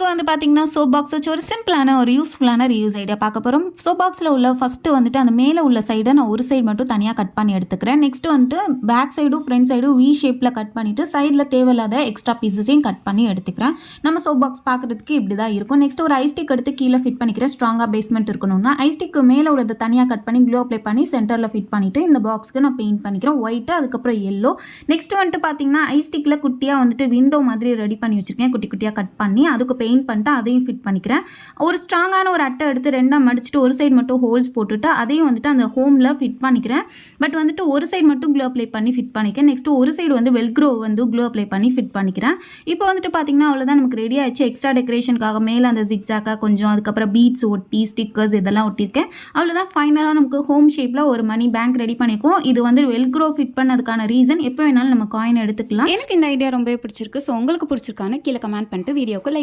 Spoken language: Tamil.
இன்னைக்கு வந்து பார்த்தீங்கன்னா, சோப் பாக்ஸ் வச்சு ஒரு சிம்பிளான ஒரு யூஸ்ஃபுல்லான ரீயூஸ் ஐடியா பார்க்க போறோம். சோப் பாக்ஸ்ல உள்ள ஃபர்ஸ்ட்டு வந்துட்டு அந்த மேல உள்ள சைட நான் ஒரு சைடு மட்டும் தனியா கட் பண்ணி எடுத்துக்கிறேன். நெக்ஸ்ட் வந்துட்டு பேக் சைடும், ஃப்ரண்ட் சைடும் வி ஷேப்ல கட் பண்ணிட்டு சைடுல தேவையில்லாத எக்ஸ்ட்ரா பீசஸையும் கட் பண்ணி எடுத்துக்கிறேன். நம்ம சோப் பாக்ஸ் பார்க்கறதுக்கு இப்படி தான் இருக்கும். நெக்ஸ்ட் ஒரு ஐ ஸ்டிக் எடுத்து கீழே ஃபிட் பண்ணிக்கிறேன். ஸ்ட்ராங்கா பேஸ்மெண்ட் இருக்கணும்னா ஐ ஸ்டிக்கு மேல உள்ளத தனியா கட் பண்ணி க்ளூ அப்ளை பண்ணி சென்டர்ல ஃபிட் பண்ணிட்டு இந்த பாக்ஸ்க்கு நான் பெயிண்ட் பண்ணிக்கிறேன். ஒயிட் அதுக்கப்புறம் எல்லோ. நெக்ஸ்ட் வந்துட்டு பார்த்தீங்கன்னா ஐ ஸ்டிக்ல குட்டியா வந்துட்டு விண்டோ மாதிரி ரெடி பண்ணி வச்சிருக்கேன். குட்டி குட்டியா கட் பண்ணி அதுக்கு பெயிண்ட் பண்ணிட்டு அதையும் ஃபிட் பண்ணிக்கிறேன். ஒரு ஸ்ட்ராங்கான ஒரு அட்டை எடுத்து ரெண்டாக மடிச்சுட்டு ஒரு சைடு மட்டும் ஹோல்ஸ் போட்டுட்டு அதையும் வந்துட்டு அந்த ஹோமில் ஃபிட் பண்ணிக்கிறேன். பட் வந்துட்டு ஒரு சைடு மட்டும் க்ளூ அப்ளை பண்ணி ஃபிட் பண்ணிக்கிறேன். நெக்ஸ்ட் ஒரு சைடு வந்து வெல்க்ரோ வந்து க்ளூ அப்ளை பண்ணி ஃபிட் பண்ணிக்கிறேன். இப்போ வந்துட்டு பார்த்தீங்கன்னா அவ்வளோதான், நமக்கு ரெடி ஆயிடுச்சு. எக்ஸ்ட்ரா டெக்கரேஷனுக்காக மேலே அந்த ஜிக்ஸாக்காக கொஞ்சம், அதுக்கப்புறம் பீட்ஸ் ஒட்டி ஸ்டிக்கர்ஸ் இதெல்லாம் ஒட்டியிருக்கேன். அவ்வளோதான், ஃபைனலாக நமக்கு ஹோம் ஷேப்பில் ஒரு மணி பேங்க் ரெடி பண்ணிக்குவோம். இது வந்து வெல்க்ரோ ஃபிட் பண்ணதுக்கான ரீசன் எப்போ வேணாலும் நம்ம காயின் எடுத்துக்கலாம். எனக்கு இந்த ஐடியா ரொம்பவே பிடிச்சிருக்கு. ஸோ உங்களுக்கு பிடிச்சிருக்கான்னு கீழே கமெண்ட் பண்ணிட்டு வீடியோக்கு லைக்